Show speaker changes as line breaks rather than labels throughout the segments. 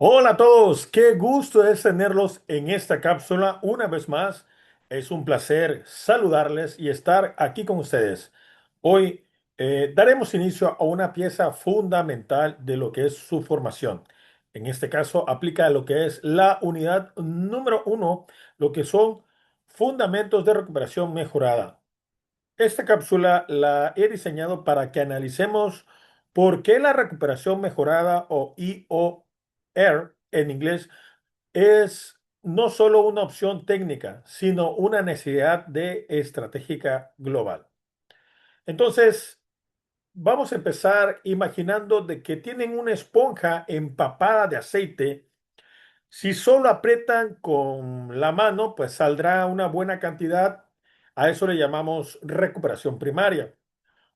Hola a todos, qué gusto es tenerlos en esta cápsula una vez más. Es un placer saludarles y estar aquí con ustedes. Hoy daremos inicio a una pieza fundamental de lo que es su formación. En este caso aplica lo que es la unidad número uno, lo que son fundamentos de recuperación mejorada. Esta cápsula la he diseñado para que analicemos por qué la recuperación mejorada o EOR en inglés es no solo una opción técnica, sino una necesidad de estratégica global. Entonces, vamos a empezar imaginando de que tienen una esponja empapada de aceite. Si solo aprietan con la mano, pues saldrá una buena cantidad. A eso le llamamos recuperación primaria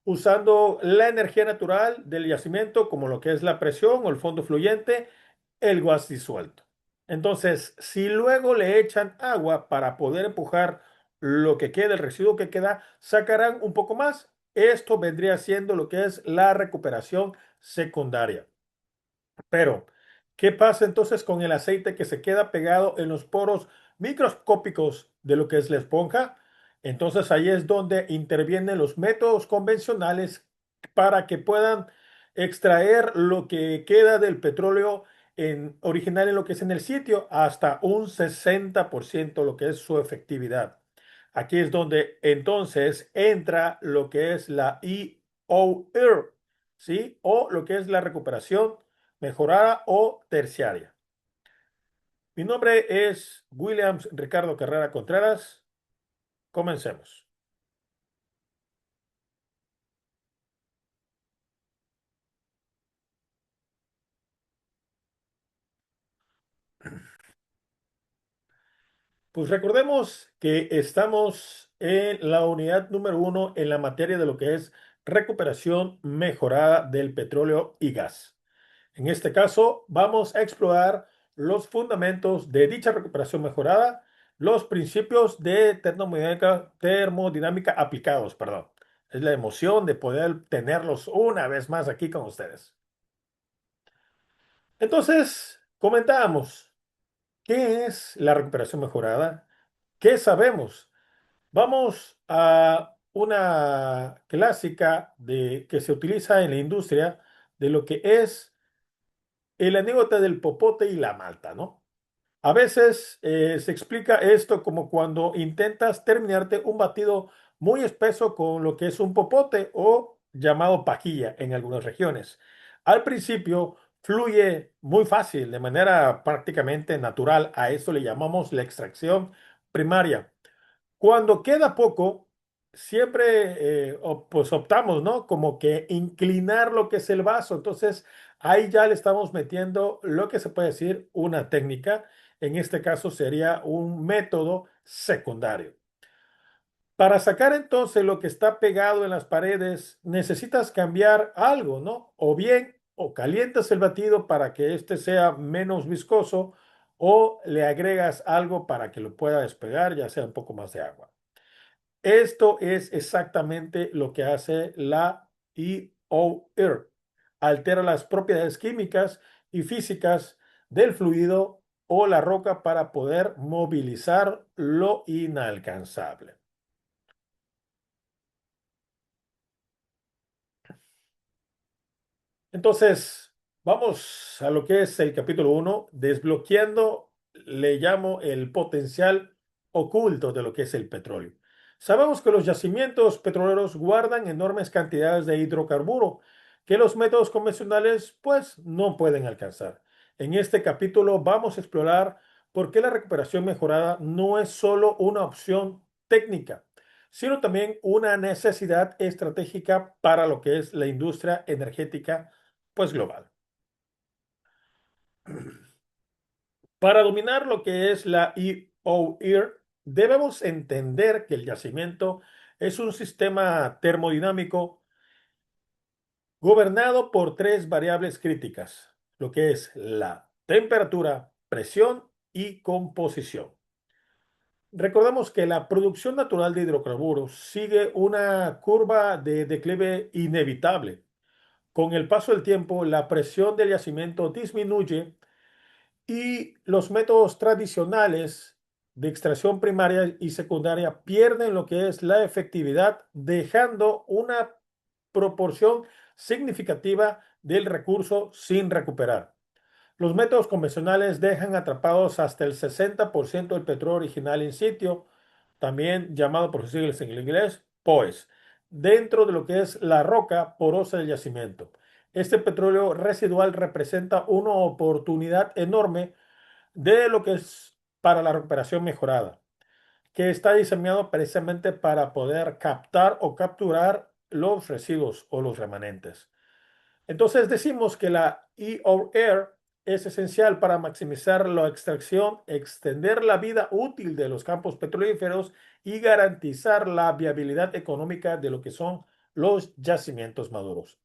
usando la energía natural del yacimiento, como lo que es la presión o el fondo fluyente, el gas disuelto. Entonces, si luego le echan agua para poder empujar lo que queda, el residuo que queda, sacarán un poco más. Esto vendría siendo lo que es la recuperación secundaria. Pero, ¿qué pasa entonces con el aceite que se queda pegado en los poros microscópicos de lo que es la esponja? Entonces ahí es donde intervienen los métodos convencionales para que puedan extraer lo que queda del petróleo original en lo que es en el sitio hasta un 60% lo que es su efectividad. Aquí es donde entonces entra lo que es la EOR, ¿sí? O lo que es la recuperación mejorada o terciaria. Mi nombre es Williams Ricardo Carrera Contreras. Comencemos. Pues recordemos que estamos en la unidad número uno en la materia de lo que es recuperación mejorada del petróleo y gas. En este caso, vamos a explorar los fundamentos de dicha recuperación mejorada, los principios de termodinámica aplicados, perdón. Es la emoción de poder tenerlos una vez más aquí con ustedes. Entonces, comentábamos, ¿qué es la recuperación mejorada? ¿Qué sabemos? Vamos a una clásica que se utiliza en la industria de lo que es el anécdota del popote y la malta, ¿no? A veces se explica esto como cuando intentas terminarte un batido muy espeso con lo que es un popote o llamado pajilla en algunas regiones. Al principio fluye muy fácil, de manera prácticamente natural. A eso le llamamos la extracción primaria. Cuando queda poco, siempre pues optamos, ¿no? Como que inclinar lo que es el vaso. Entonces, ahí ya le estamos metiendo lo que se puede decir una técnica. En este caso sería un método secundario. Para sacar entonces lo que está pegado en las paredes, necesitas cambiar algo, ¿no? O bien, o calientas el batido para que éste sea menos viscoso, o le agregas algo para que lo pueda despegar, ya sea un poco más de agua. Esto es exactamente lo que hace la EOR. Altera las propiedades químicas y físicas del fluido o la roca para poder movilizar lo inalcanzable. Entonces, vamos a lo que es el capítulo uno, desbloqueando, le llamo el potencial oculto de lo que es el petróleo. Sabemos que los yacimientos petroleros guardan enormes cantidades de hidrocarburo que los métodos convencionales pues no pueden alcanzar. En este capítulo vamos a explorar por qué la recuperación mejorada no es solo una opción técnica, sino también una necesidad estratégica para lo que es la industria energética pues global. Para dominar lo que es la EOR, debemos entender que el yacimiento es un sistema termodinámico gobernado por tres variables críticas, lo que es la temperatura, presión y composición. Recordemos que la producción natural de hidrocarburos sigue una curva de declive inevitable. Con el paso del tiempo, la presión del yacimiento disminuye Y los métodos tradicionales de extracción primaria y secundaria pierden lo que es la efectividad, dejando una proporción significativa del recurso sin recuperar. Los métodos convencionales dejan atrapados hasta el 60% del petróleo original in situ, también llamado por sus siglas en inglés POES, dentro de lo que es la roca porosa del yacimiento. Este petróleo residual representa una oportunidad enorme de lo que es para la recuperación mejorada, que está diseñado precisamente para poder captar o capturar los residuos o los remanentes. Entonces decimos que la EOR es esencial para maximizar la extracción, extender la vida útil de los campos petrolíferos y garantizar la viabilidad económica de lo que son los yacimientos maduros.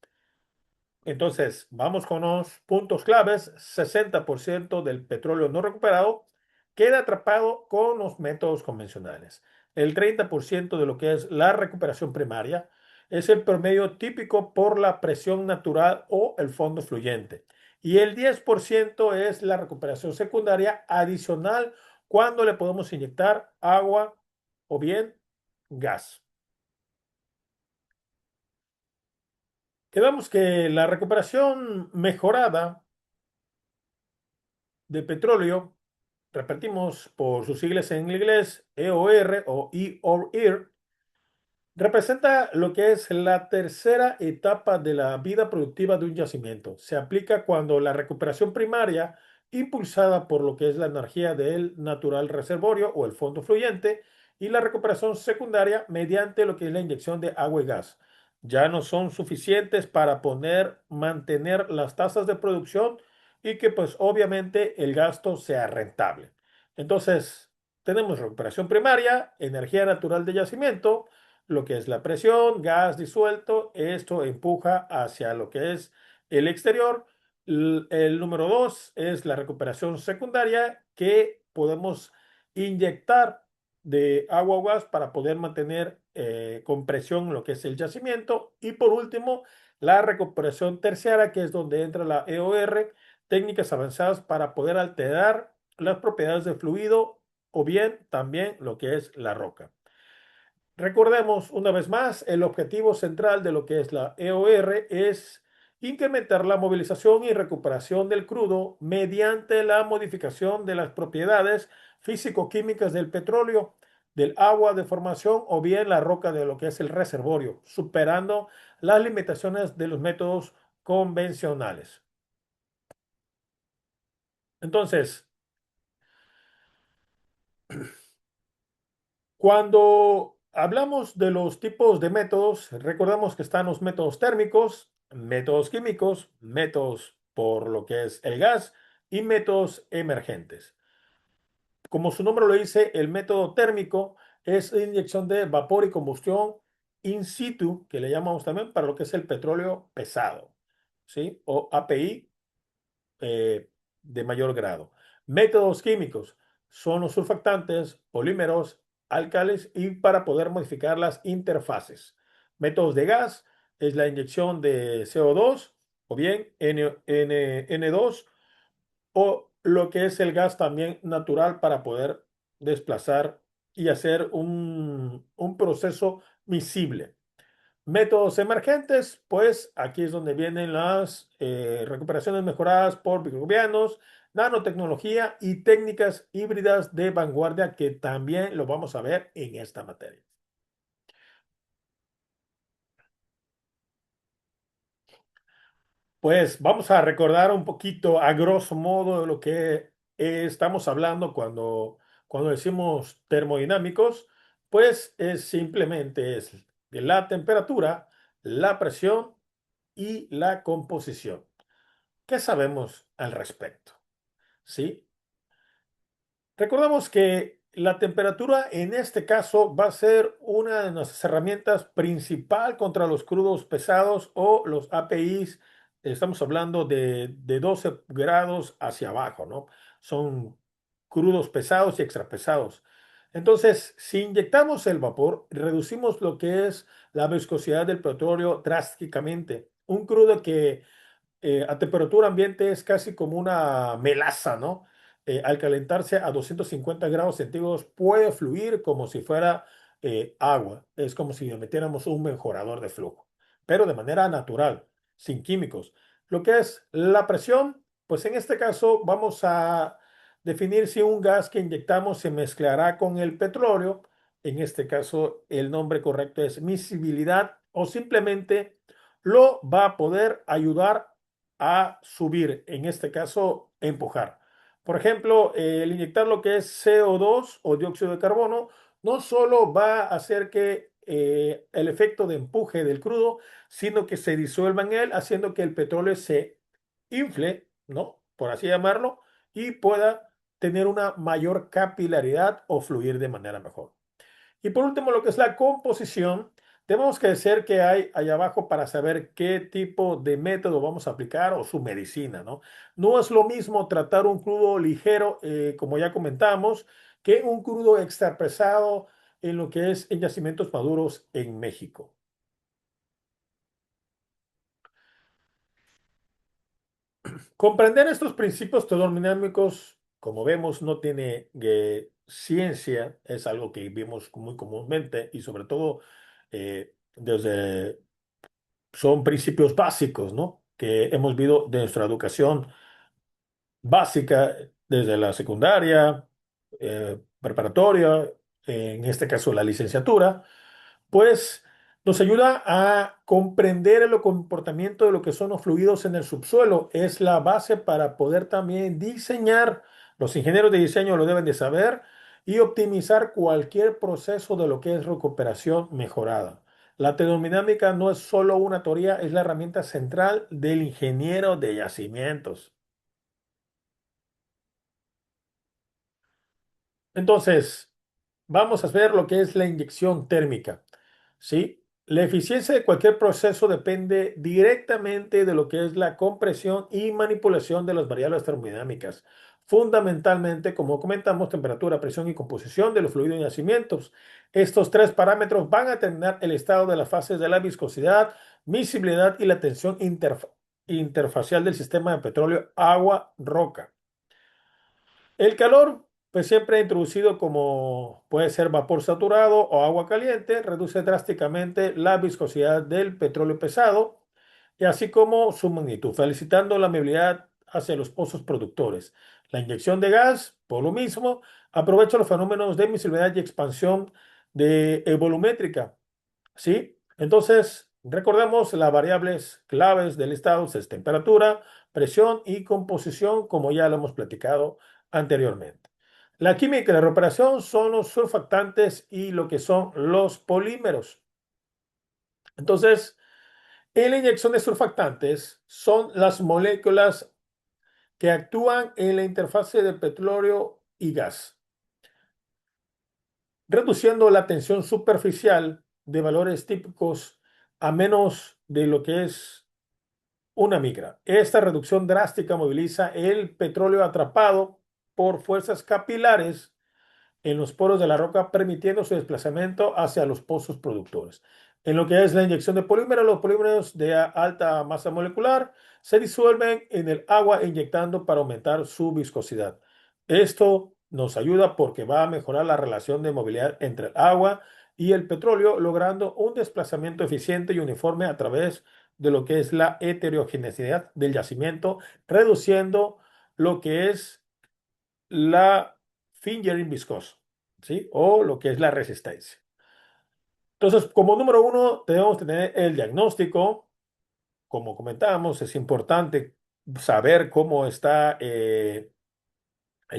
Entonces, vamos con los puntos claves. 60% del petróleo no recuperado queda atrapado con los métodos convencionales. El 30% de lo que es la recuperación primaria es el promedio típico por la presión natural o el fondo fluyente. Y el 10% es la recuperación secundaria adicional cuando le podemos inyectar agua o bien gas. Quedamos que la recuperación mejorada de petróleo, repetimos por sus siglas en inglés, EOR o EOR, representa lo que es la tercera etapa de la vida productiva de un yacimiento. Se aplica cuando la recuperación primaria, impulsada por lo que es la energía del natural reservorio o el fondo fluyente, y la recuperación secundaria mediante lo que es la inyección de agua y gas, ya no son suficientes para mantener las tasas de producción y que pues obviamente el gasto sea rentable. Entonces, tenemos recuperación primaria, energía natural de yacimiento, lo que es la presión, gas disuelto, esto empuja hacia lo que es el exterior. El número dos es la recuperación secundaria, que podemos inyectar de agua o gas para poder mantener con presión lo que es el yacimiento. Y por último, la recuperación terciaria, que es donde entra la EOR, técnicas avanzadas para poder alterar las propiedades del fluido o bien también lo que es la roca. Recordemos una vez más, el objetivo central de lo que es la EOR es incrementar la movilización y recuperación del crudo mediante la modificación de las propiedades físico-químicas del petróleo, del agua de formación o bien la roca de lo que es el reservorio, superando las limitaciones de los métodos convencionales. Entonces, cuando hablamos de los tipos de métodos, recordamos que están los métodos térmicos, métodos químicos, métodos por lo que es el gas y métodos emergentes. Como su nombre lo dice, el método térmico es la inyección de vapor y combustión in situ, que le llamamos también para lo que es el petróleo pesado, ¿sí? O API de mayor grado. Métodos químicos son los surfactantes, polímeros, álcalis y para poder modificar las interfaces. Métodos de gas es la inyección de CO2 o bien N2 o lo que es el gas también natural para poder desplazar y hacer un proceso miscible. Métodos emergentes, pues aquí es donde vienen las recuperaciones mejoradas por microbianos, nanotecnología y técnicas híbridas de vanguardia que también lo vamos a ver en esta materia. Pues vamos a recordar un poquito a grosso modo de lo que estamos hablando cuando decimos termodinámicos, pues es simplemente de la temperatura, la presión y la composición. ¿Qué sabemos al respecto? ¿Sí? Recordamos que la temperatura en este caso va a ser una de nuestras herramientas principal contra los crudos pesados o los APIs. Estamos hablando de 12 grados hacia abajo, ¿no? Son crudos pesados y extrapesados. Entonces, si inyectamos el vapor, reducimos lo que es la viscosidad del petróleo drásticamente. Un crudo que a temperatura ambiente es casi como una melaza, ¿no? al calentarse a 250 grados centígrados, puede fluir como si fuera agua. Es como si le metiéramos un mejorador de flujo, pero de manera natural, sin químicos. Lo que es la presión, pues en este caso vamos a definir si un gas que inyectamos se mezclará con el petróleo. En este caso, el nombre correcto es miscibilidad o simplemente lo va a poder ayudar a subir, en este caso, empujar. Por ejemplo, el inyectar lo que es CO2 o dióxido de carbono no solo va a hacer que el efecto de empuje del crudo, sino que se disuelva en él, haciendo que el petróleo se infle, ¿no? Por así llamarlo, y pueda tener una mayor capilaridad o fluir de manera mejor. Y por último, lo que es la composición, tenemos que decir que hay allá abajo para saber qué tipo de método vamos a aplicar o su medicina, ¿no? No es lo mismo tratar un crudo ligero, como ya comentamos, que un crudo extra pesado en lo que es en yacimientos maduros en México. Comprender estos principios termodinámicos, como vemos, no tiene ciencia, es algo que vimos muy comúnmente y sobre todo desde son principios básicos, ¿no? Que hemos visto de nuestra educación básica desde la secundaria, preparatoria, en este caso la licenciatura, pues nos ayuda a comprender el comportamiento de lo que son los fluidos en el subsuelo. Es la base para poder también diseñar, los ingenieros de diseño lo deben de saber, y optimizar cualquier proceso de lo que es recuperación mejorada. La termodinámica no es solo una teoría, es la herramienta central del ingeniero de yacimientos. Entonces, vamos a ver lo que es la inyección térmica. ¿Sí? La eficiencia de cualquier proceso depende directamente de lo que es la compresión y manipulación de las variables termodinámicas. Fundamentalmente, como comentamos, temperatura, presión y composición de los fluidos y yacimientos. Estos tres parámetros van a determinar el estado de las fases de la viscosidad, miscibilidad y la tensión interfacial del sistema de petróleo agua-roca. El calor, pues siempre introducido como puede ser vapor saturado o agua caliente, reduce drásticamente la viscosidad del petróleo pesado y así como su magnitud, felicitando la movilidad hacia los pozos productores. La inyección de gas, por lo mismo, aprovecha los fenómenos de emisividad y expansión de volumétrica. ¿Sí? Entonces, recordemos las variables claves del estado, es temperatura, presión y composición, como ya lo hemos platicado anteriormente. La química y la reparación son los surfactantes y lo que son los polímeros. Entonces, en la inyección de surfactantes son las moléculas que actúan en la interfase de petróleo y gas, reduciendo la tensión superficial de valores típicos a menos de lo que es una micra. Esta reducción drástica moviliza el petróleo atrapado por fuerzas capilares en los poros de la roca, permitiendo su desplazamiento hacia los pozos productores. En lo que es la inyección de polímeros, los polímeros de alta masa molecular se disuelven en el agua inyectando para aumentar su viscosidad. Esto nos ayuda porque va a mejorar la relación de movilidad entre el agua y el petróleo, logrando un desplazamiento eficiente y uniforme a través de lo que es la heterogeneidad del yacimiento, reduciendo lo que es la fingering viscoso, ¿sí? O lo que es la resistencia. Entonces, como número uno, debemos tener el diagnóstico. Como comentábamos, es importante saber cómo está el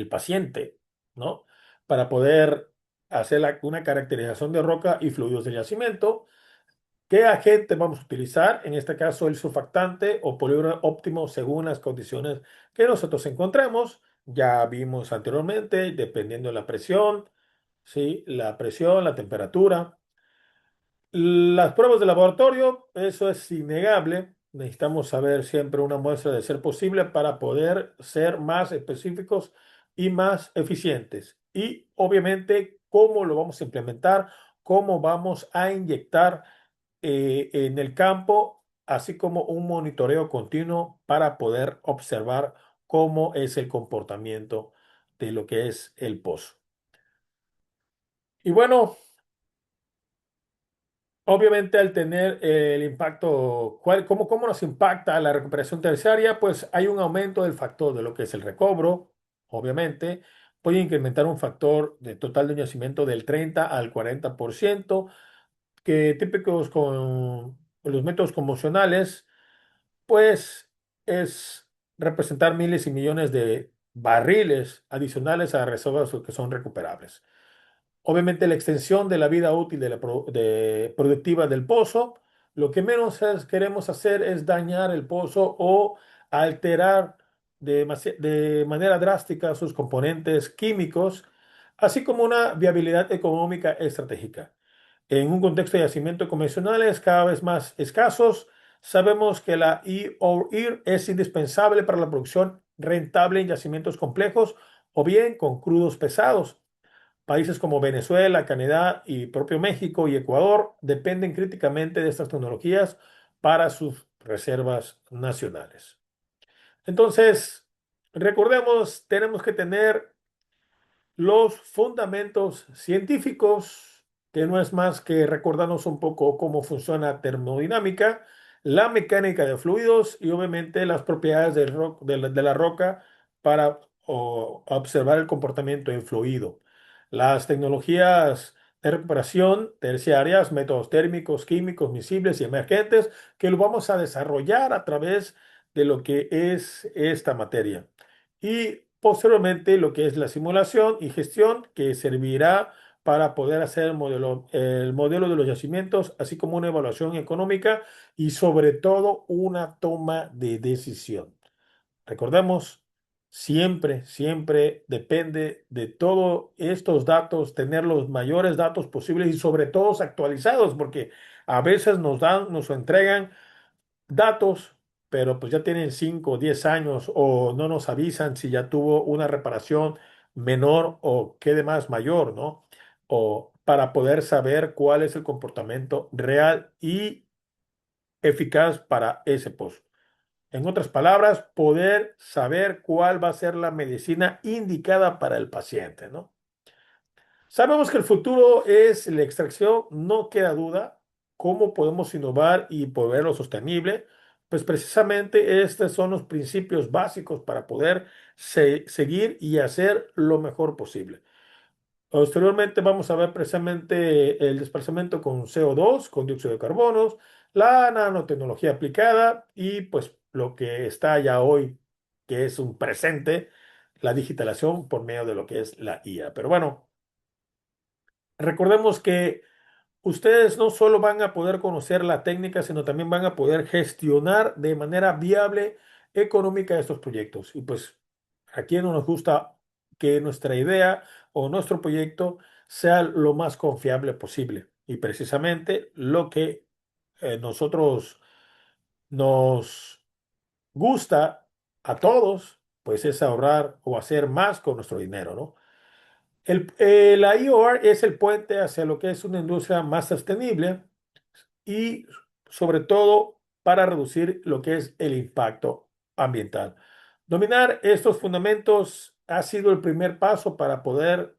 paciente, ¿no? Para poder hacer una caracterización de roca y fluidos del yacimiento. ¿Qué agente vamos a utilizar? En este caso, el surfactante o polímero óptimo según las condiciones que nosotros encontremos. Ya vimos anteriormente, dependiendo de la presión, ¿sí? La presión, la temperatura. Las pruebas de laboratorio, eso es innegable. Necesitamos saber siempre una muestra de ser posible para poder ser más específicos y más eficientes. Y obviamente, cómo lo vamos a implementar, cómo vamos a inyectar en el campo, así como un monitoreo continuo para poder observar cómo es el comportamiento de lo que es el pozo. Y bueno, obviamente al tener el impacto, cómo nos impacta la recuperación terciaria? Pues hay un aumento del factor de lo que es el recobro, obviamente. Puede incrementar un factor de total de yacimiento del 30 al 40%, que típicos con los métodos convencionales, pues es representar miles y millones de barriles adicionales a las reservas que son recuperables. Obviamente la extensión de la vida útil productiva del pozo, lo que menos queremos hacer es dañar el pozo o alterar de manera drástica sus componentes químicos, así como una viabilidad económica estratégica. En un contexto de yacimientos convencionales cada vez más escasos, sabemos que la EOR es indispensable para la producción rentable en yacimientos complejos o bien con crudos pesados. Países como Venezuela, Canadá y propio México y Ecuador dependen críticamente de estas tecnologías para sus reservas nacionales. Entonces, recordemos, tenemos que tener los fundamentos científicos, que no es más que recordarnos un poco cómo funciona la termodinámica, la mecánica de fluidos y obviamente las propiedades de la roca para observar el comportamiento del fluido. Las tecnologías de recuperación terciarias, métodos térmicos, químicos, miscibles y emergentes, que lo vamos a desarrollar a través de lo que es esta materia. Y posteriormente lo que es la simulación y gestión, que servirá para poder hacer el modelo de los yacimientos, así como una evaluación económica y sobre todo una toma de decisión. Recordemos, siempre depende de todos estos datos, tener los mayores datos posibles y sobre todo actualizados, porque a veces nos entregan datos, pero pues ya tienen 5 o 10 años o no nos avisan si ya tuvo una reparación menor o qué demás mayor, ¿no? O para poder saber cuál es el comportamiento real y eficaz para ese pozo. En otras palabras, poder saber cuál va a ser la medicina indicada para el paciente, ¿no? Sabemos que el futuro es la extracción, no queda duda. ¿Cómo podemos innovar y poderlo sostenible? Pues precisamente estos son los principios básicos para poder seguir y hacer lo mejor posible. Posteriormente vamos a ver precisamente el desplazamiento con CO2, con dióxido de carbono, la nanotecnología aplicada y pues lo que está ya hoy, que es un presente, la digitalización por medio de lo que es la IA. Pero bueno. Recordemos que ustedes no solo van a poder conocer la técnica, sino también van a poder gestionar de manera viable, económica estos proyectos. Y pues aquí no nos gusta que nuestra idea o nuestro proyecto sea lo más confiable posible. Y precisamente lo que nosotros nos gusta a todos, pues es ahorrar o hacer más con nuestro dinero, ¿no? La IOR es el puente hacia lo que es una industria más sostenible y sobre todo para reducir lo que es el impacto ambiental. Dominar estos fundamentos ha sido el primer paso para poder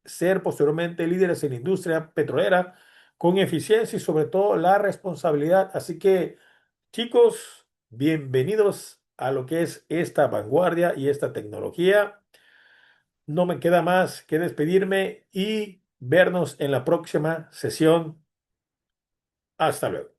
ser posteriormente líderes en la industria petrolera con eficiencia y sobre todo la responsabilidad. Así que, chicos, bienvenidos a lo que es esta vanguardia y esta tecnología. No me queda más que despedirme y vernos en la próxima sesión. Hasta luego.